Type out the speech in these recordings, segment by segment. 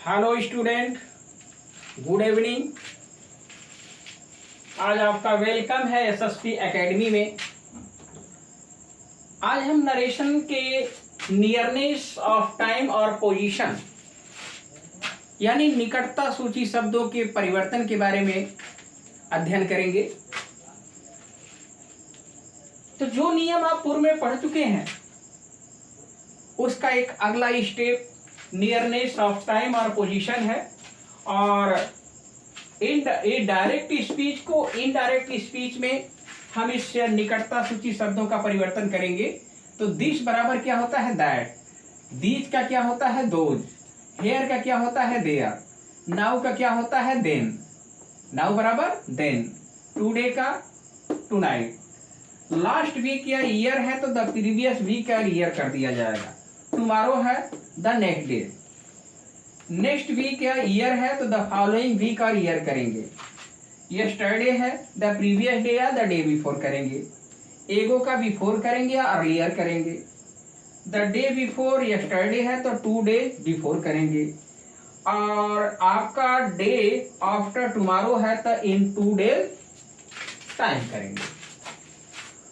Hello student, good evening. आज आपका welcome है एसएसपी एकेडमी में। आज हम नरेशन के नियरनेस ऑफ टाइम और पोजीशन यानी निकटता सूची शब्दों के परिवर्तन के बारे में अध्ययन करेंगे। तो जो नियम आप पूर्व में पढ़ चुके हैं उसका एक अगला स्टेप नियरनेस ऑफ टाइम और पोजीशन है, और डायरेक्ट स्पीच को इनडायरेक्ट स्पीच में हम इस निकटता सूची शब्दों का परिवर्तन करेंगे। तो दिस बराबर क्या होता है दैट, दीज का क्या होता है दोज, हेयर का क्या होता है देयर, नाउ का क्या होता है देन, नाउ बराबर देन, टुडे का टुनाइट, लास्ट वीक या ईयर है तो द प्रीवियस वीक या ईयर कर दिया जाएगा, टुमारो है the next day, next week या ईयर है तो द फॉलोइंग वीक और ईयर करेंगे, यस्टरडे है द प्रीवियस डे या द डे बिफोर करेंगे, एगो का बिफोर करेंगे या अर्लियर करेंगे, द डे बिफोर यस्टरडे है तो 2 days बिफोर करेंगे, और आपका डे आफ्टर टुमारो है तो इन 2 days टाइम करेंगे।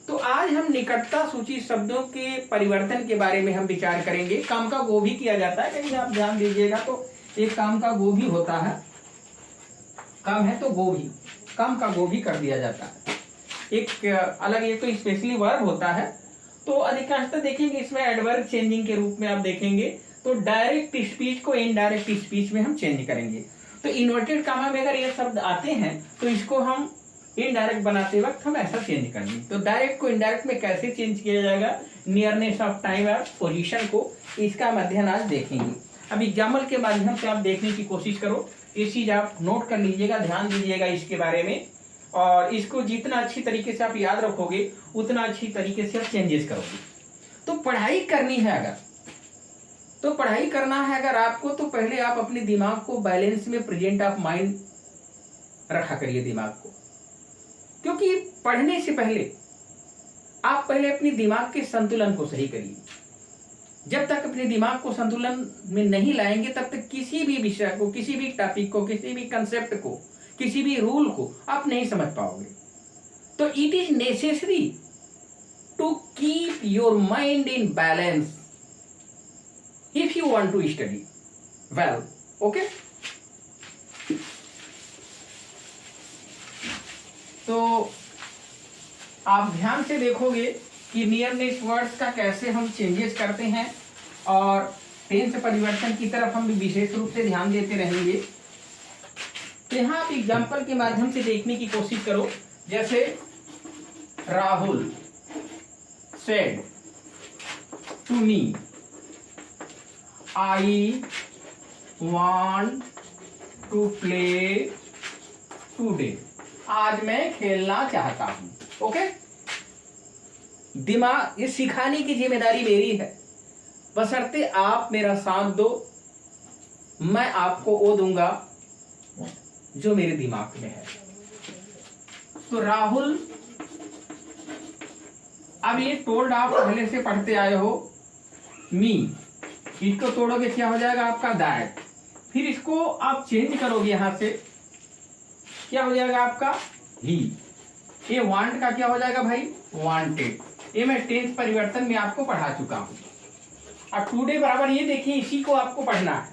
तो आज हम निकटता सूची शब्दों के परिवर्तन के बारे में हम विचार करेंगे। काम का गो भी किया जाता है, कहीं आप ध्यान दीजिएगा तो एक काम का गो भी होता है, काम है तो गो भी, काम का गो भी कर दिया जाता है। एक अलग एक तो स्पेशली वर्ब होता है। तो अधिकांशतः देखेंगे इसमें एडवर्ब चेंजिंग के रूप में आप देखेंगे तो डायरेक्ट स्पीच को इनडायरेक्ट स्पीच में हम चेंज करेंगे। तो इन्वर्टेड कामा में अगर ये शब्द आते हैं तो इसको हम इनडायरेक्ट बनाते वक्त हम ऐसा चेंज करेंगे। तो डायरेक्ट को इनडायरेक्ट में कैसे चेंज किया जाएगा, नियरनेस ऑफ टाइम और पोजीशन को, इसका हम अध्ययन आज देखेंगे। अब एग्जाम्पल के माध्यम से आप देखने की कोशिश करो, ये चीज आप नोट कर लीजिएगा, ध्यान दीजिएगा इसके बारे में, और इसको जितना अच्छी तरीके से आप याद रखोगे उतना अच्छी तरीके से आप चेंजेस करोगे। तो पढ़ाई करनी है अगर, तो पढ़ाई करना है अगर आपको, तो पहले आप अपने दिमाग को बैलेंस में, प्रेजेंट ऑफ माइंड रखा करिए दिमाग को। क्योंकि पढ़ने से पहले आप पहले अपने दिमाग के संतुलन को सही करिए। जब तक अपने दिमाग को संतुलन में नहीं लाएंगे तब तक किसी भी विषय को, किसी भी टॉपिक को, किसी भी कंसेप्ट को, किसी भी रूल को आप नहीं समझ पाओगे। तो it is necessary to keep your mind in balance if you want to study well. Okay, तो आप ध्यान से देखोगे कि नियरनेस वर्ड्स का कैसे हम चेंजेस करते हैं, और टेंस परिवर्तन की तरफ हम विशेष रूप से ध्यान देते रहेंगे। तो यहाँ आप एग्जाम्पल के माध्यम से देखने की कोशिश करो। जैसे Rahul said to me I want to play today, आज मैं खेलना चाहता हूं। ओके, दिमाग, ये सिखाने की जिम्मेदारी मेरी है, बशर्ते आप मेरा साथ दो, मैं आपको वो दूंगा जो मेरे दिमाग में है। तो राहुल, अब ये टोल्ड आप पहले से पढ़ते आए हो, मी, इसको तोड़ोगे क्या हो जाएगा आपका दैट, फिर इसको आप चेंज करोगे, यहां से क्या हो जाएगा आपका ही, ये वांट का क्या हो जाएगा भाई वांटेड। ये मैं टेंस परिवर्तन में आपको पढ़ा चुका हूं। अब टुडे बराबर, ये देखिए इसी को आपको पढ़ना है।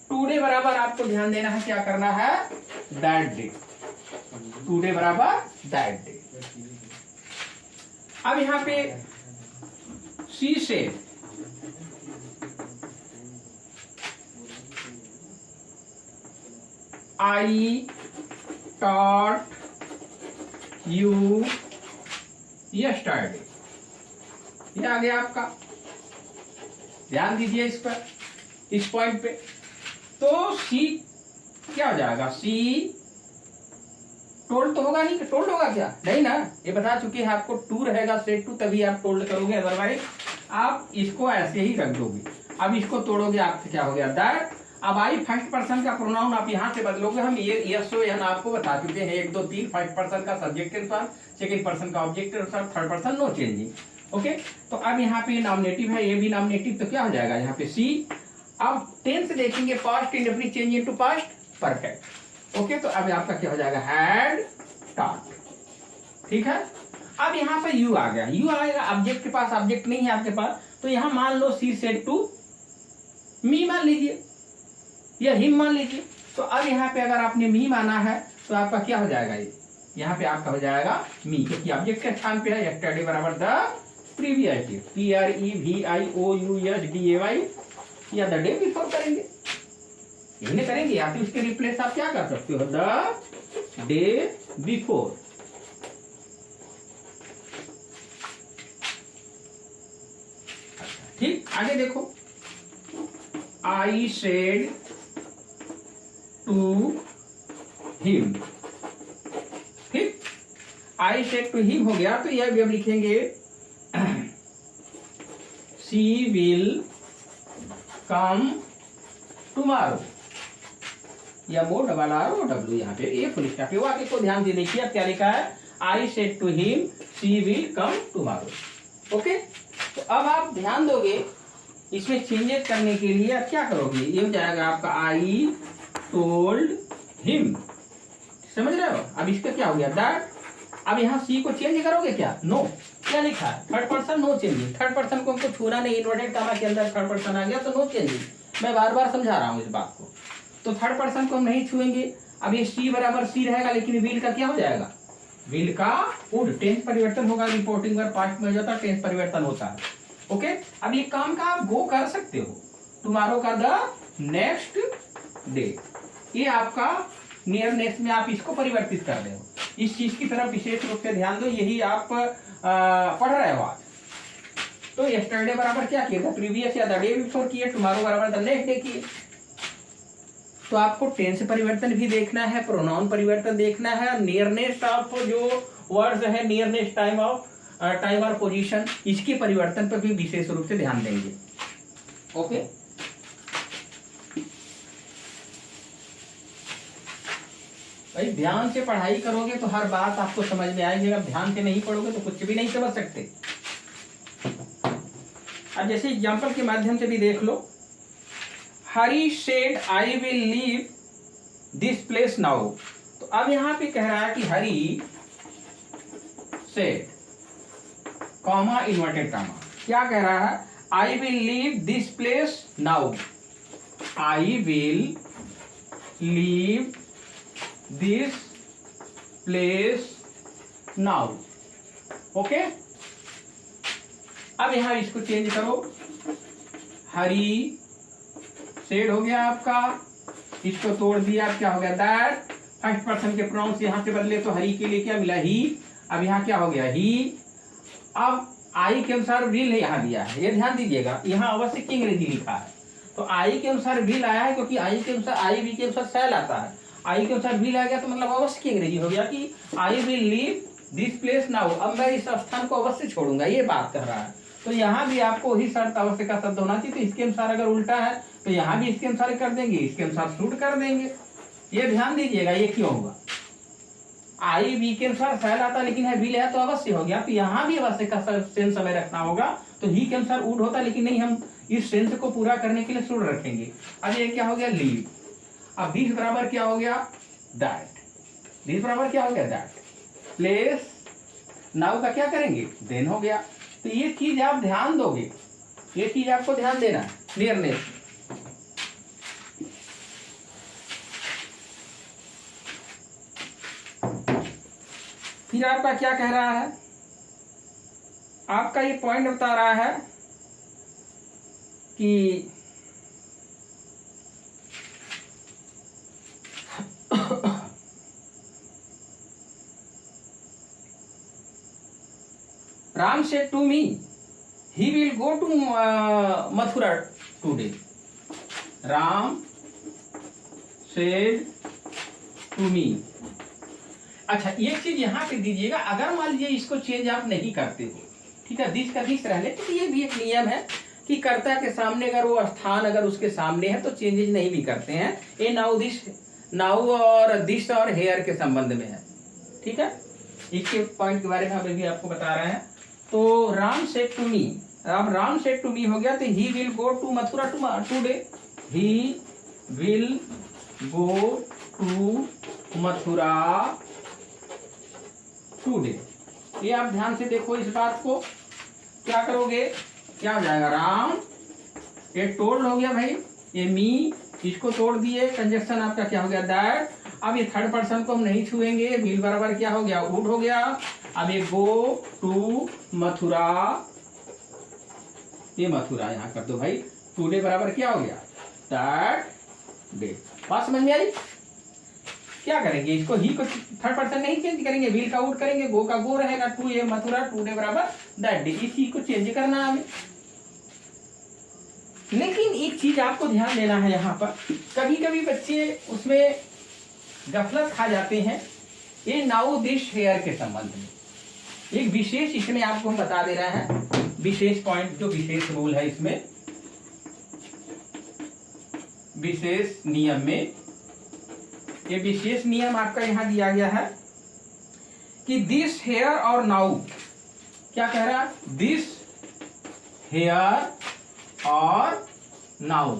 टुडे बराबर आपको ध्यान देना है, क्या करना है दैट डे, टुडे बराबर दैट डे। अब यहां पे सी से आई taught you yesterday, ये आ गया आपका, ध्यान दीजिए इस पर, इस पॉइंट पे। तो सी क्या हो जाएगा, सी टोल्ड तो होगा नहीं, टोल्ड होगा क्या, नहीं ना, ये बता चुके हैं आपको, टू रहेगा सेट टू तभी आप टोल्ड करोगे, अदरवाइज आप इसको ऐसे ही रख दोगे। अब इसको तोड़ोगे, आपसे क्या हो गया दैट। अब आई फर्स्ट पर्सन का प्रोनाउन आप यहां से बदलोगे, हम ये यस हो या ना आपको बता चुके हैं, 1 2 3, फर्स्ट पर्सन का सब्जेक्ट के अनुसार, सेकंड पर्सन का ऑब्जेक्ट के अनुसार, third person no changing. Okay, तो अब यहाँ पे नॉमिनेटिव है, ये भी नॉमिनेटिव, तो क्या हो जाएगा यहाँ पे सी अब टेंस देखेंगे, past indefinite change into past perfect. Okay, तो अब आपका क्या हो जाएगा, हैड टॉट। ठीक है, अब यहाँ पे यू आ गया, यू आएगा, ऑब्जेक्ट के पास ऑब्जेक्ट नहीं है आपके पास, तो यहाँ मान लो सी सेड टू मी मान लीजिए या हिम मान लीजिए। तो अब यहाँ पे अगर आपने मी माना है तो आपका क्या हो जाएगा, ये यहाँ पे आपका हो जाएगा मी, क्योंकि ऑब्जेक्ट के स्थान पे है। यस्टरडे बराबर द प्रीवियस डे, PREVIOUSDAY, या द डे बिफोर करेंगे, यही नहीं करेंगे, या तो इसके रिप्लेस आप क्या कर सकते हो, द डे बिफोर। ठीक, आगे देखो, आई सेड टू हिम। ठीक, आई सेड टू हिम हो गया, तो यह भी अब लिखेंगे शी विल कम टुमारो, या MORROW यहाँ पे ये फुल स्टॉप है। वो आगे को ध्यान दे देखिए, अब क्या लिखा है, I said to him she will come tomorrow. Okay, तो अब आप ध्यान दोगे, इसमें चेंजेस करने के लिए आप क्या करोगे, ये हो जाएगा आपका आई टोल्ड हिम। समझ रहे हो, अब इसका क्या हो गया, दैट। अब यहाँ सी को चेंज करोगे क्या, नो, क्या लिखा है, third person, no changing. Third person को हमको छूना नहीं, इन्वर्टेड कामा के अंदर थर्ड पर्सन आ गया तो नो चेंजिंग। मैं बार बार समझा रहा हूँ इस बात को, तो थर्ड पर्सन को हम नहीं छुएंगे। अब ये सी बराबर सी रहेगा, लेकिन विल का क्या हो जाएगा, विल का वुड, टेंस परिवर्तन होगा, रिपोर्टिंग वर्ब पास्ट में हो जाता है, टेंस परिवर्तन होता है। ओके, अब ये काम का आप गो कर सकते हो, टुमारो का द नेक्स्ट डे, ये आपका नियर नेक्स्ट में आप इसको परिवर्तित कर रहे हो। इस चीज की तरफ विशेष रूप से ध्यान दो, यही आप पढ़ रहे हो आज। तो यस्टरडे बराबर क्या किया था, प्रीवियस या द डे बिफोर किए, टुमारो बराबर द नेक्स्ट डे किए। तो आपको टेंस परिवर्तन भी देखना है, प्रोनाउन परिवर्तन देखना है, नियरनेस ऑफ जो वर्ड्स है, नियरनेस टाइम ऑफ टाइम और पोजीशन, इसके परिवर्तन पर भी विशेष रूप से ध्यान देंगे। ओके, भाई ध्यान से पढ़ाई करोगे तो हर बात आपको समझ में आएगी, अगर ध्यान से नहीं पढ़ोगे तो कुछ भी नहीं समझ सकते। अब जैसे एग्जाम्पल के माध्यम से भी देख लो, Hari said I will leave this place now. तो अब यहां पे कह रहा है कि Hari said comma inverted comma, क्या कह रहा है, I will leave this place now, I will leave this place now. Okay, अब यहां इसको चेंज करो, हरी सेड हो गया आपका, इसको तोड़ दिया, क्या हो गया, दैट। फर्स्ट पर्सन के प्रोनाउंस यहां से बदले तो हरी के लिए क्या मिला, ही। अब यहां क्या हो गया, ही। अब आई के अनुसार विल है यहाँ दिया है, ये ध्यान दीजिएगा, यहाँ अवश्य की अंग्रेजी लिखा है, तो आई के अनुसार विल आया है, क्योंकि आई के अनुसार आई वी के अनुसार शैल आता है, आई के अनुसार विल आ गया तो मतलब अवश्य की अंग्रेजी हो गया कि I will leave this place now, अब मैं इस स्थान को अवश्य छोड़ूंगा, ये बात कर रहा है। तो यहाँ भी आपको वही शर्त अवश्य का शब्द होना चाहिए, तो इसके अनुसार अगर उल्टा है तो यहाँ भी इसके अनुसार कर देंगे, इसके अनुसार शूट कर देंगे। ये ध्यान दीजिएगा, ये क्यों होगा, आई वी के अनुसार शैल आता लेकिन है विल है तो अवश्य हो गया, तो यहाँ भी अवश्य का सेंस समय रखना होगा, तो ही के अनुसार वुड होता, लेकिन नहीं, हम इस सेंस को पूरा करने के लिए शुड रखेंगे। अब ये क्या हो गया, लीव। अब दिस बराबर क्या हो गया, दैट। दिस बराबर क्या हो गया, दैट। प्लेस नाउ का क्या करेंगे, देन हो गया। तो ये चीज आप ध्यान दोगे, ये चीज आपको ध्यान देना है, नियरनेस। फिर आपका क्या कह रहा है, आपका ये पॉइंट बता रहा है कि Ram said to me he will go to Mathura today. Ram said to me. अच्छा, ये चीज यहां पे दीजिएगा, अगर मान लीजिए इसको चेंज आप नहीं करते हो, ठीक है, दिस का दिस रहने, तो ये भी एक नियम है कि कर्ता के सामने अगर वो स्थान अगर उसके सामने है तो चेंजेज नहीं भी करते हैं। ये नाउ दिस, नाउ और दिस और हेयर के संबंध में है, ठीक है, इसके पॉइंट के बारे में हम भी आपको बता रहे हैं। तो राम सेड टू मी, अब राम सेड टू मी हो गया, तो he will go to Mathura today, he will go to Mathura today. ये आप ध्यान से देखो इस बात को, क्या करोगे, क्या हो जाएगा, राम, ये टोल्ड हो गया भाई, ये मी, इसको तोड़ दिए, कंजक्शन आपका क्या हो गया, दैट। अब ये थर्ड पर्सन को हम नहीं छुएंगे, विल बराबर क्या हो गया, वुड हो गया। अब ये गो टू मथुरा, ये मथुरा यहाँ कर दो भाई, टुडे बराबर क्या हो गया, दैट डे। बात समझ में आई? क्या करेंगे, इसको ही को थर्ड पर्सन नहीं चेंज करेंगे, विल का वुड करेंगे, गो का गो रहेगा, टू ये मथुरा, टुडे बराबर दैट डे, इसी को चेंज करना है हमें। लेकिन एक चीज आपको ध्यान देना है यहाँ पर, कभी कभी बच्चे उसमें गफलत खा जाते हैं, ये नाउ दिस हेयर के संबंध में एक विशेष इसमें आपको हम बता दे रहे हैं, विशेष पॉइंट, जो विशेष रूल है इसमें, विशेष नियम में, ये विशेष नियम आपका यहाँ दिया गया है कि दिस हेयर और नाउ, क्या कह रहा है, दिस हेयर और नाउ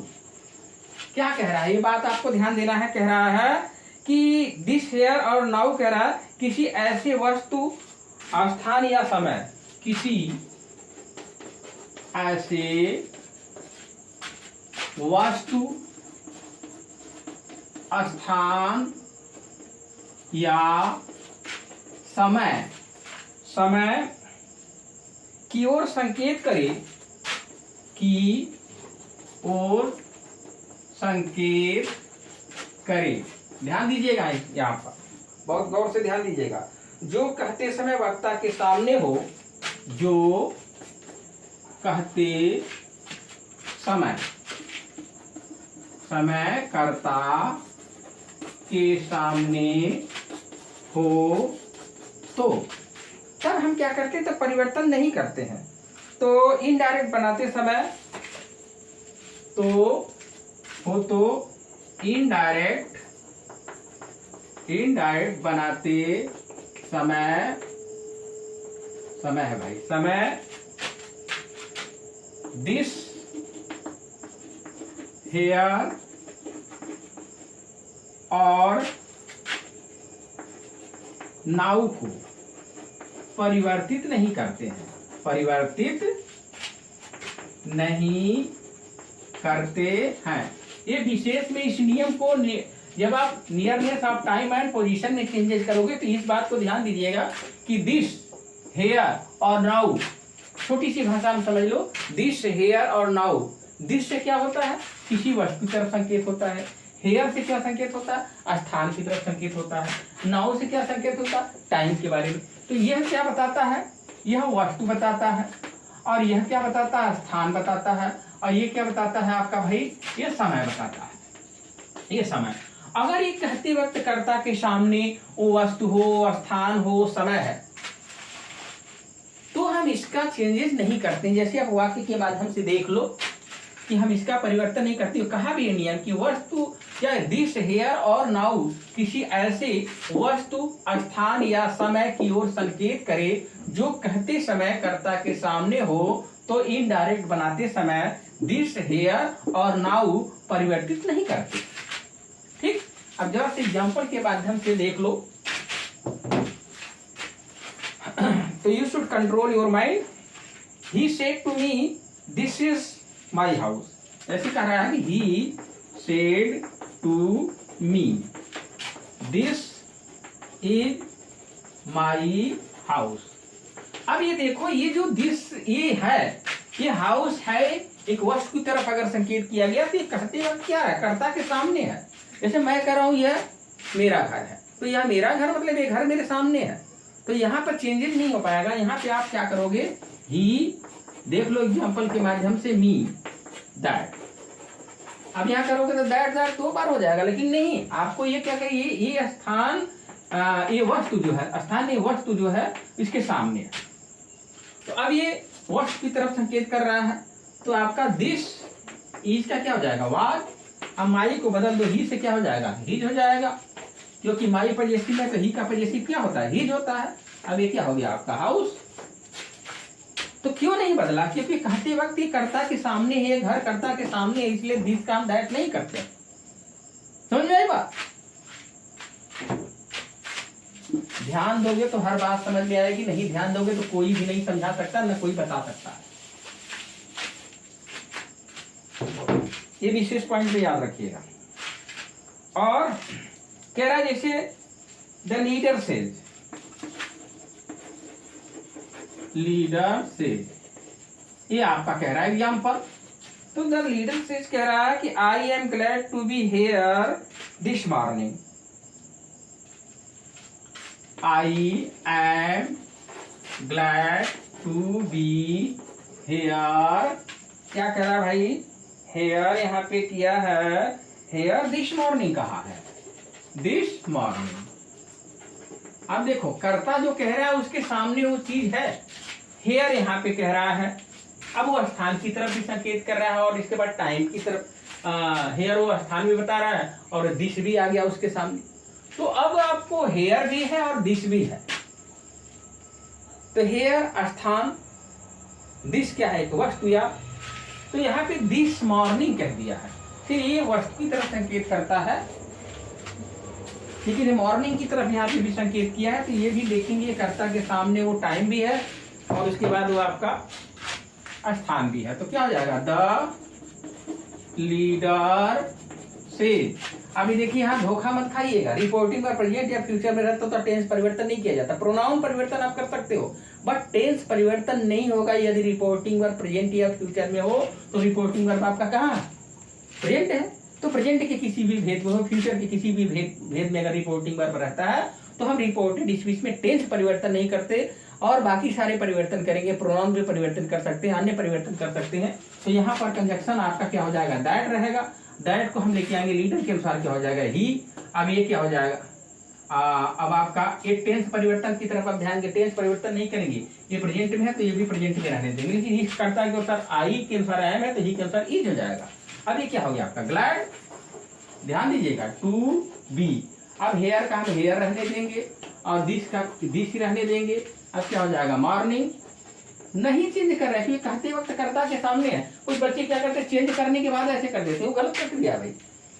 क्या कह रहा है, ये बात आपको ध्यान देना है। कह रहा है कि दिस हेयर और नाउ कह रहा है किसी ऐसे वस्तु, स्थान या समय, किसी ऐसे वस्तु, स्थान या समय, समय की ओर संकेत करे, की ओर संकेत करे। ध्यान दीजिएगा यहाँ पर, बहुत गौर से ध्यान दीजिएगा, जो कहते समय वक्ता के सामने हो, जो कहते समय, समय कर्ता के सामने हो, तो तब हम क्या करते हैं, तो परिवर्तन नहीं करते हैं। तो इनडायरेक्ट बनाते समय तो हो, तो इनडायरेक्ट, इनडायरेक्ट बनाते समय, समय है भाई, समय दिस हेयर और नाउ को परिवर्तित नहीं करते हैं, परिवर्तित नहीं करते हैं। ये विशेष में इस नियम को जब आप nearness of time and position में चेंजेस करोगे तो इस बात को ध्यान दीजिएगा कि दिस हेयर और नाउ, छोटी सी भाषा में समझ लो, दिस हेयर और नाउ, दिस से क्या होता है, किसी वस्तु की तरफ संकेत होता है, हेयर से क्या संकेत होता है, स्थान की तरफ संकेत होता है, नाउ से क्या संकेत होता है, टाइम के बारे में। तो यह क्या बताता है, यह वस्तु बताता है, और यह क्या बताता है, स्थान बताता है, और ये क्या बताता है आपका भाई, ये समय बताता है, ये समय। अगर ये कहते वक्त कर्ता के सामने वो वस्तु हो, स्थान हो, समय है, तो हम इसका चेंजेस नहीं करते। जैसे आप वाक्य के माध्यम से देख लो कि हम इसका परिवर्तन नहीं करते। कहा भी ये नियम कि वस्तु या दिस हेयर और नाउ किसी ऐसे वस्तु, स्थान या समय की ओर संकेत करे जो कहते समय कर्ता के सामने हो, तो इनडायरेक्ट बनाते समय दिस हेयर और नाउ परिवर्तित नहीं करते। ठीक, अब जरा से एग्जाम्पल के माध्यम से देख लो। तो you should control your mind. He said to me this is my house, ऐसे कह रहा है कि he said to me this is my house. अब ये देखो, ये जो दिस ये है, ये हाउस है, एक वस्तु की तरफ अगर संकेत किया गया तो ये कहते वक्त क्या है, कर्ता के सामने है। जैसे मैं कह रहा हूं यह मेरा घर है, तो यह मेरा घर मतलब ये घर मेरे सामने है, तो यहाँ पर चेंजेस नहीं हो पाएगा। यहाँ पे आप क्या करोगे, ही, देख लो एग्जाम्पल के माध्यम से, मी, दैट। अब यहाँ करोगे तो दैट दैट दो बार हो जाएगा, लेकिन नहीं, आपको ये क्या कहिए, ये स्थान, ये वस्तु जो है, स्थान ये वस्तु जो है इसके सामने है। तो अब ये वस्तु की तरफ संकेत कर रहा है, तो आपका दिस इज का क्या हो जाएगा, वाज। अब माई को बदल दो, ही से क्या हो जाएगा, हिज हो जाएगा, क्योंकि माई पजेसिव में तो ही का पजेसिव क्या होता है, हिज होता है। अब ये क्या हो गया आपका हाउस। तो क्यों नहीं बदला? क्योंकि कहते वक्त ये कर्ता के सामने है, घर कर्ता के सामने है, इसलिए दिस का हम दैट नहीं करते। समझ में आई बात? ध्यान दोगे तो हर बात समझ में आएगी, नहीं ध्यान दोगे तो कोई भी नहीं समझा सकता, न कोई बता सकता। ये विशेष पॉइंट पे याद रखिएगा। और कह रहा है जैसे द लीडर सेज, ये आपका कह रहा है एग्जाम्पल। तो द लीडर सेज कह रहा है कि I am glad to be here this morning. I am glad to be here, क्या कह रहा है भाई? हेयर यहाँ पे किया है, हेयर दिस मॉर्निंग कहा है, दिस मॉर्निंग। अब देखो कर्ता जो कह रहा है उसके सामने वो चीज है, हेयर यहाँ पे कह रहा है। अब वो स्थान की तरफ भी संकेत कर रहा है और इसके बाद टाइम की तरफ, हेयर वो स्थान भी बता रहा है और दिस भी आ गया उसके सामने। तो अब आपको हेयर भी है और दिस भी है। तो हेयर स्थान, दिस क्या है? एक वस्तु या, तो यहाँ पे दिस मॉर्निंग कह दिया है, फिर ये वस्तु की तरफ संकेत करता है, लेकिन मॉर्निंग की तरफ यहाँ पे भी संकेत किया है। तो ये भी देखेंगे कर्ता के सामने वो टाइम भी है और उसके बाद वो आपका स्थान भी है। तो क्या हो जाएगा? द लीडर से। अभी देखिए यहाँ धोखा मत खाइएगा, रिपोर्टिंग का प्रेजेंट या फ्यूचर में रहता तो टेंस परिवर्तन नहीं किया जाता। प्रोनाउन परिवर्तन आप कर सकते हो, बट टेंस परिवर्तन नहीं होगा यदि रिपोर्टिंग वर्ब प्रेजेंट या फ्यूचर में हो। तो रिपोर्टिंग वर्ब आपका कहाँ? प्रेजेंट है। तो प्रेजेंट के किसी भी भेद में हो, फ्यूचर के किसी भी भेद में अगर रिपोर्टिंग वर्ब रहता है तो हम रिपोर्टेड स्पीच में टेंस परिवर्तन नहीं करते और बाकी सारे परिवर्तन करेंगे। प्रोनाउन भी परिवर्तन कर सकते हैं, अन्य परिवर्तन कर सकते हैं। तो यहाँ पर कंजक्शन आपका क्या हो जाएगा? दैट रहेगा। दैट को हम लेके आएंगे लीडर के अनुसार, क्या हो जाएगा? ही। अब ये क्या हो जाएगा? अब आपका एक टेंस परिवर्तन की तरफ आप ध्यान दें, टेंस परिवर्तन नहीं करेंगे। ये प्रेजेंट में है तो ये भी प्रेजेंट में रहने देंगे, लेकिन इस कर्ता के अनुसार आई के अनुसार एम है तो ही के अनुसार इज हो जाएगा। अब ये क्या हो गया आपका? ग्लैड, ध्यान दीजिएगा, टू बी। अब हेयर का हम हेयर रहने देंगे और दिस का दिस रहने देंगे। अब क्या हो जाएगा? मॉर्निंग। नहीं चेंज कर रहे हैं, कहते वक्त कर्ता के सामने है। कुछ बच्चे क्या करते हैं, चेंज करने के बाद ऐसे कर देते हैं, वो गलत प्रक्रिया भाई।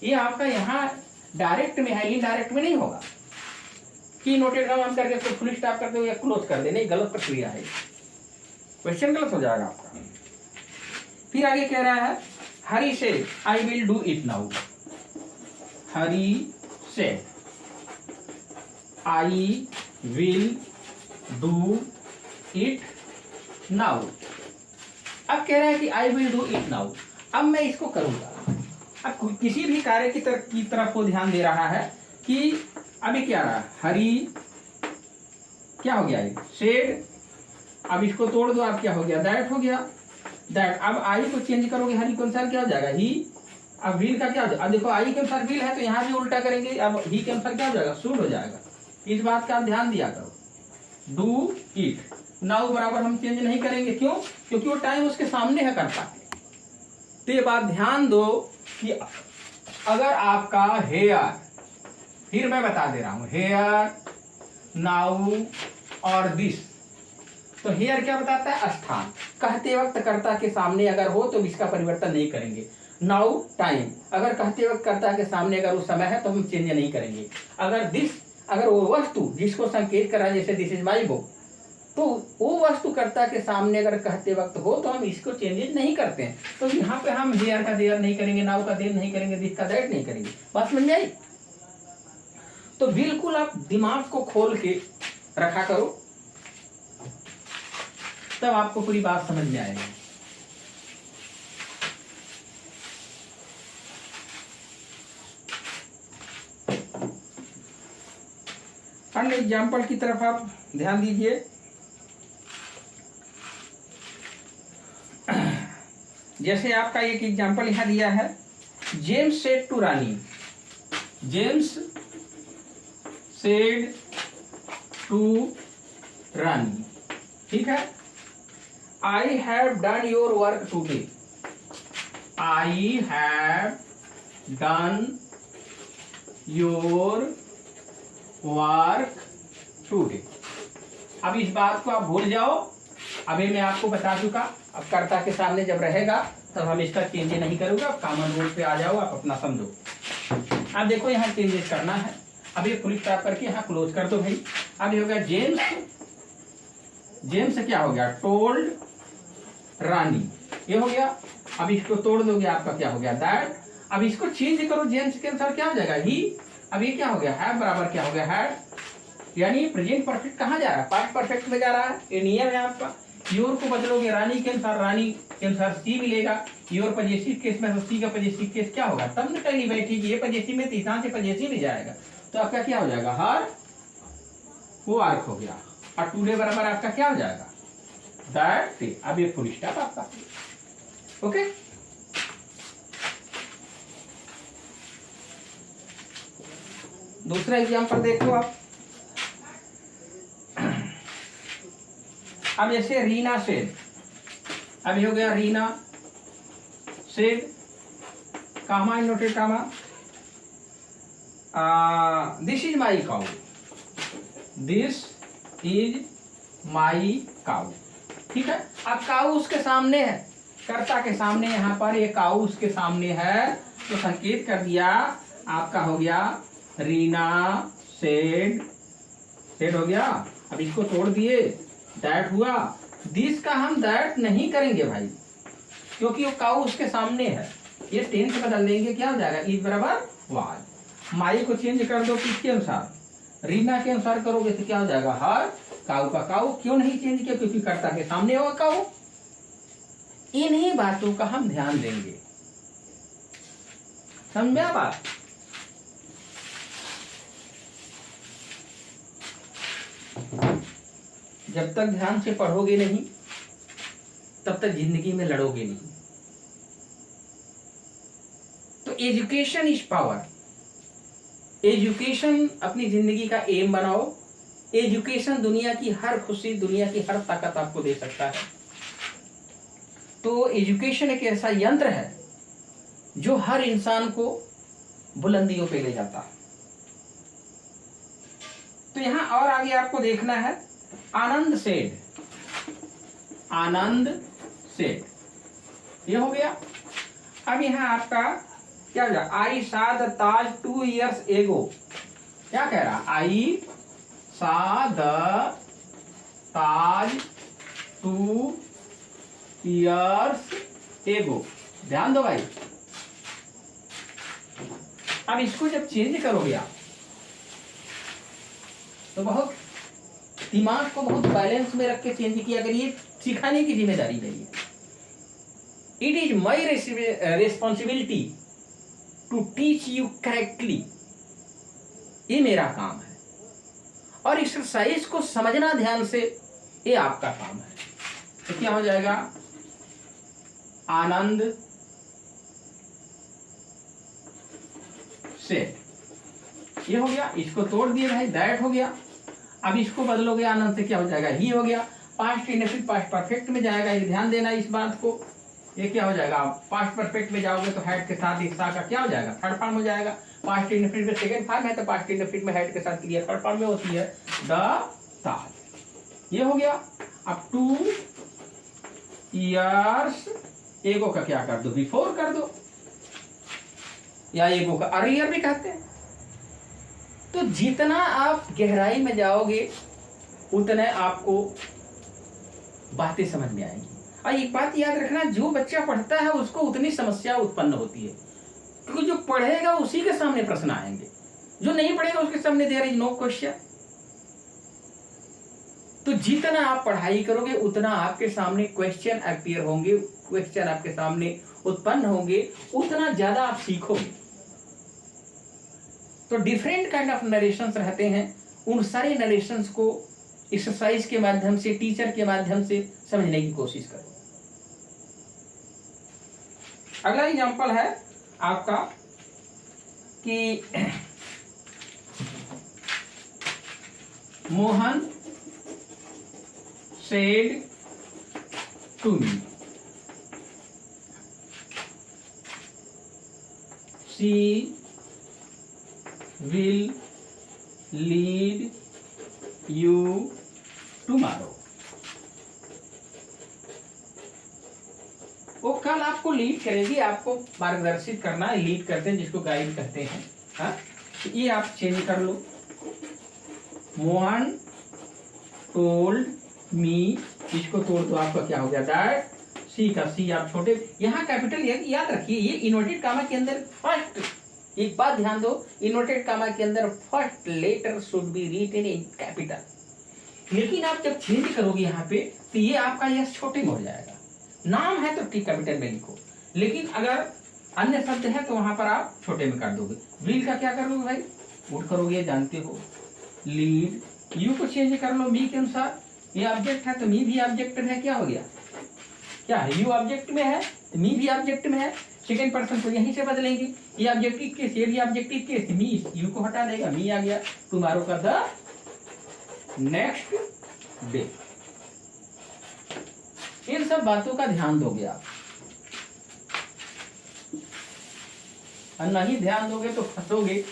ये आपका यहाँ डायरेक्ट में है, इनडायरेक्ट में नहीं होगा कि नोटेड हम करके उसको फुल स्टॉप करते हो या क्लोज कर दे, नहीं, गलत प्रक्रिया है, क्वेश्चन गलत हो जाएगा आपका। फिर आगे कह रहा है Hari said I will do it now. Hari said I will do it now. अब कह रहा है कि I will do it now, अब मैं इसको करूंगा। अब किसी भी कार्य की तरफ वो ध्यान दे रहा है कि अभी क्या रहा, हरी क्या हो गया? शेड। अब इसको तोड़ दो, अब क्या हो गया? दैट हो गया। दैट। अब आई को चेंज करोगे, हरी के अनुसार क्या हो जाएगा? ही। अब विल का क्या हो जाएगा? अब देखो आई के अनुसार विल है तो यहाँ भी उल्टा करेंगे, अब ही के अनुसार क्या हो जाएगा? शुड हो जाएगा। इस बात का आप ध्यान दिया करो। डू इट नाउ बराबर हम चेंज नहीं करेंगे, क्यों? क्योंकि वो टाइम उसके सामने है करता है। तो ये बात ध्यान दो कि अगर आपका हेयर, फिर मैं बता दे रहा हूं, हेयर, नाउ और दिस, तो हेयर क्या बताता है? स्थान। कहते वक्त कर्ता के सामने अगर हो तो इसका परिवर्तन नहीं करेंगे। नाउ टाइम, अगर कहते वक्त कर्ता के सामने अगर उस समय है तो हम चेंज नहीं करेंगे। अगर दिस, अगर वो वस्तु जिसको संकेत कर रहा है, जैसे दिस इज माई बुक, तो वो वस्तु कर्ता के सामने अगर कहते वक्त हो तो हम इसको चेंजेस नहीं करते हैं। तो यहाँ पे हम हेयर का देयर नहीं करेंगे, नाउ का देयर नहीं करेंगे, दिस का दैट नहीं करेंगे। बात समझ में आई? तो बिल्कुल आप दिमाग को खोल के रखा करो, तब आपको पूरी बात समझ में आएगी। अन्य एग्जाम्पल की तरफ आप ध्यान दीजिए। जैसे आपका एक एग्जाम्पल यहां दिया है, James said to Rani. James said to Rani, ठीक है। I have done your work today. I have done your work today. अब इस बात को आप भूल जाओ अभी मैं आपको बता चुका, अब कर्ता के सामने जब रहेगा तब हम इसका चेंज नहीं करूँगा। कॉमन रूल पे आ जाओ, आप अपना समझो। अब देखो यहाँ चेंजेस करना है। अब ये फुल स्टॉप करके यहाँ क्लोज कर दो भाई। अब ये हो गया जेम्स, जेम्स क्या हो गया, टोल्ड रानी, ये हो गया। अब इसको तोड़ दोगे, आपका क्या हो गया, दैट। अब इसको चेंज करो, जेम्स के अनुसार क्या हो जाएगा, ही। अब ये क्या हो गया, है बराबर क्या हो गया, है। यानी प्रेजेंट परफेक्ट कहाँ जा रहा है, पास्ट परफेक्ट में जा रहा है। ये नियम है आपका। योर को बदलोगे रानी के अनुसार, रानी के अनुसार सी मिलेगा। योर पजेसिव केस में सी का पजेसिव केस क्या होगा, तब न टर्नी बैठेगी। ये पजेसिव में तीसरा से पजेसिव में जाएगा, तो आपका क्या हो जाएगा, हर वो आर्क हो गया। और टूडे बराबर आपका क्या हो जाएगा, दैट डे। अब ये फुल स्टॉप आपका, ओके। दूसरा एग्जांपल देखो आप। अब जैसे रीना सेड, अब ये हो गया Reena said, comma noted comma, this is my cow, this is my cow, ठीक है। अब काउ उसके सामने है, कर्ता के सामने, यहाँ पर ये काउ उसके सामने है, तो संकेत कर दिया आपका हो गया रीना सेड, सेड हो गया। अब इसको तोड़ दिए, दैट हुआ। दिस का हम दैट नहीं करेंगे भाई, क्योंकि वो काउ उसके सामने है। ये टेंस बदल देंगे, क्या हो जाएगा, इज बराबर वाज। माई को चेंज कर दो किसके अनुसार, रीना के अनुसार करोगे तो क्या हो जाएगा, हर। काऊ का काऊ क्यों नहीं चेंज किया, क्योंकि कर्ता के सामने होगा काऊ। इन्हीं बातों का हम ध्यान देंगे, समझा बात। जब तक ध्यान से पढ़ोगे नहीं तब तक जिंदगी में लड़ोगे नहीं। तो एजुकेशन इज पावर। एजुकेशन अपनी जिंदगी का एम बनाओ। एजुकेशन दुनिया की हर खुशी, दुनिया की हर ताकत आपको दे सकता है। तो एजुकेशन एक ऐसा यंत्र है जो हर इंसान को बुलंदियों पे ले जाता है। तो यहां और आगे आपको देखना है, आनंद सेड, आनंद सेड, ये हो गया। अब यहां आपका क्या हो जाएगा, आई सा द ताज 2 years एगो, क्या कह रहा, आई सा द ताज 2 years एगो। ध्यान दो भाई। अब इसको जब चेंज करोगे आप तो बहुत दिमाग को बहुत बैलेंस में रख के चेंज किया करिए, सिखाने की जिम्मेदारी मेरी है। It is my responsibility to teach you correctly, ये मेरा काम है। और एक्सरसाइज को समझना ध्यान से, ये आपका काम है। तो क्या हो जाएगा, आनंद से, ये हो गया। इसको तोड़ दिए भाई, दैट हो गया। अब इसको बदलोगे आनंद से, क्या हो जाएगा, ही हो गया। पास्ट इंडेफिनिट पास्ट परफेक्ट में जाएगा, ये ध्यान देना इस बात को। ये क्या हो जाएगा, पास्ट परफेक्ट में जाओगे तो हैड के साथ सा का क्या हो जाएगा, थर्ड फॉर्म हो जाएगा। पास्ट इंडेफिनिट में सेकंड फॉर्म है, तो पास्ट इंडेफिनिट में हैड के साथ क्लियर थर्ड फॉर्म में होती है, द ताज, ये हो गया। अब 2 years एगो का क्या कर दो, बिफोर कर दो, या एगो का अर्लियर भी कहते हैं। तो जितना आप गहराई में जाओगे उतने आपको बातें समझ में आएंगी। और एक बात याद रखना, जो बच्चा पढ़ता है उसको उतनी समस्या उत्पन्न होती है, क्योंकि जो पढ़ेगा उसी के सामने प्रश्न आएंगे, जो नहीं पढ़ेगा उसके सामने देयर इज नो क्वेश्चन। तो जितना आप पढ़ाई करोगे उतना आपके सामने क्वेश्चन अपीयर होंगे, क्वेश्चन आपके सामने उत्पन्न होंगे, उतना ज्यादा आप सीखोगे। तो डिफरेंट काइंड ऑफ नरेशंस रहते हैं, उन सारे नरेशंस को एक्सरसाइज के माध्यम से, टीचर के माध्यम से समझने की कोशिश करो। अगला एग्जांपल है आपका कि Mohan said to me, she will lead you tomorrow. आपको लीड करेगी, आपको मार्गदर्शित करना, लीड करते हैं जिसको गाइड कहते हैं। हाँ, तो ये आप चेंज कर लो। मोहन टोल्ड मी, इसको तोड़ दो, आपका क्या हो गया दैट। सी का सी आप छोटे, यहाँ कैपिटल याद रखिए, ये इन्वर्टेड कामा के अंदर फर्स्ट, एक बात ध्यान दो, इन्वर्टेड कामा के अंदर first letter should be written in capital. लेकिन आप जब चेंज करोगे यहाँ पे तो ये आपका यस छोटे में हो जाएगा। नाम है तो ठीक कैपिटल में लिखो, लेकिन अगर अन्य शब्द है तो वहां पर आप छोटे में कर दोगे। व्हील का क्या करोगे भाई, वुड करोगे, जानते हो। लीड, यू को चेंज कर लो मी के अनुसार, ये ऑब्जेक्ट है तो मी भी ऑब्जेक्ट में है, क्या हो गया, क्या है, यू ऑब्जेक्ट में है तो मी भी ऑब्जेक्ट में है। सेकंड पर्सन को यहीं से बदलेंगे, ये ऑब्जेक्टिव केस, ये भी ऑब्जेक्टिव केस, मी यू को हटा देगा, मी आ गया। टुमारो का द नेक्स्ट डे। इन सब बातों का ध्यान दोगे आप, और नहीं ध्यान दोगे तो फंसोगे,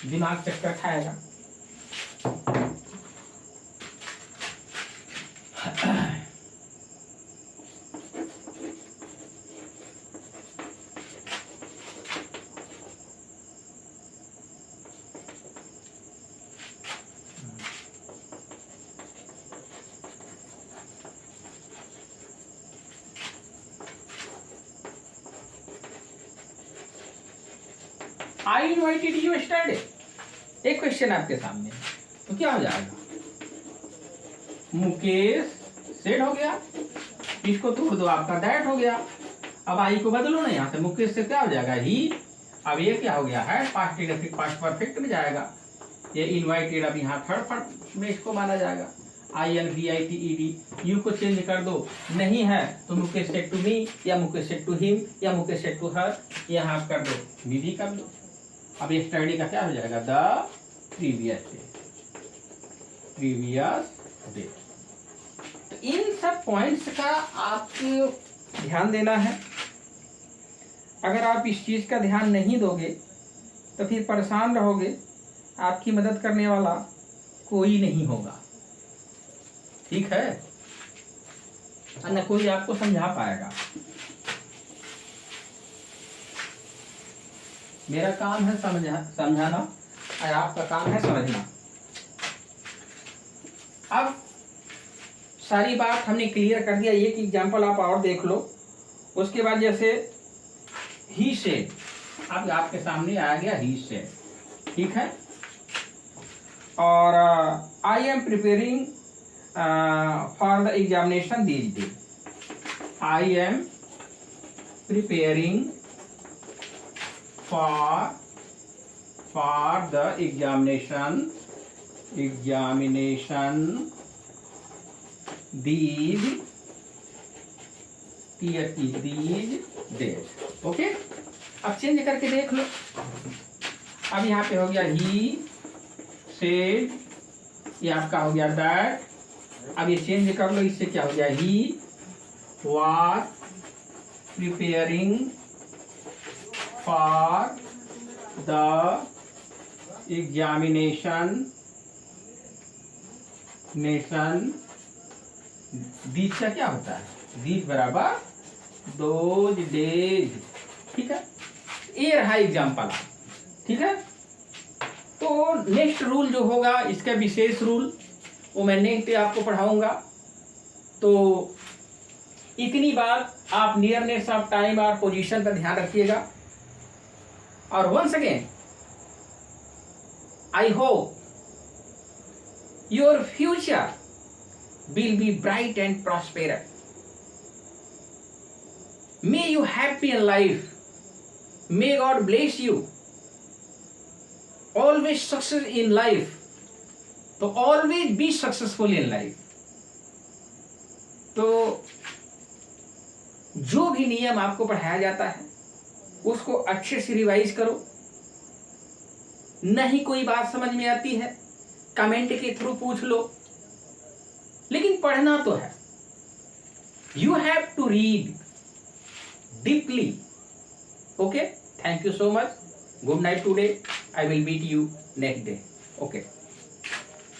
दिमाग चक्कर खाएगा। आई इनवाइटेड यू स्टडी, एक क्वेश्चन आपके सामने, तो क्या हो जाएगा, मुकेश सेड हो गया, इसको तोड़ दो, आपका दैट हो गया। अब आई को बदलो ना, यहाँ से मुकेश से क्या हो जाएगा ही, अब ये क्या हो गया है, पास्ट इंडेफिनिट पास्ट परफेक्ट में जाएगा। ये इनवाइटेड अब यहाँ थर्ड फॉर्म में इसको माना जाएगा। INVITED, यू को चेंज कर दो, नहीं है तो मुकेश सेड टू मी, या मुकेश सेड टू हिम, या मुकेश सेड टू हर, यहाँ आप कर दो, मी भी कर दो। अब ये स्टडी का क्या हो जाएगा, द प्रीवियस डे। तो इन सब पॉइंट्स का आपको ध्यान देना है। अगर आप इस चीज का ध्यान नहीं दोगे तो फिर परेशान रहोगे, आपकी मदद करने वाला कोई नहीं होगा, ठीक है, और न कोई आपको समझा पाएगा। मेरा काम है समझाना और आपका काम है समझना। अब सारी बात हमने क्लियर कर दिया, एक एग्जांपल आप और देख लो। उसके बाद जैसे ही सेड, अब आपके सामने आ गया ही सेड, ठीक है। और I am preparing for the examination these day, I am preparing for the examination these days, okay. अब चेंज करके देख लो, अब यहाँ पे हो गया ही सेड, ये आपका हो गया दैट। अब ये चेंज कर लो, इससे क्या हो गया, ही was preparing for the examination these का क्या होता है, दीज बराबर दोज डेज, ठीक है। ये रहा एग्जाम्पल, ठीक है। तो नेक्स्ट रूल जो होगा, इसका विशेष रूल वो मैं नेक्स्ट डे आपको पढ़ाऊंगा। तो इतनी बात आप नियरनेस ऑफ टाइम और पोजीशन का ध्यान रखिएगा। और once again I hope your future will be bright and prosperous. May you happy in life. May God bless you. Always success in life. तो always be successful in life. तो जो भी नियम आपको पढ़ाया जाता है उसको अच्छे से रिवाइज करो। नहीं कोई बात समझ में आती है कमेंट के थ्रू पूछ लो, लेकिन पढ़ना तो है। You have to read deeply, okay. Thank you so much, good night today, I will meet you next day, okay.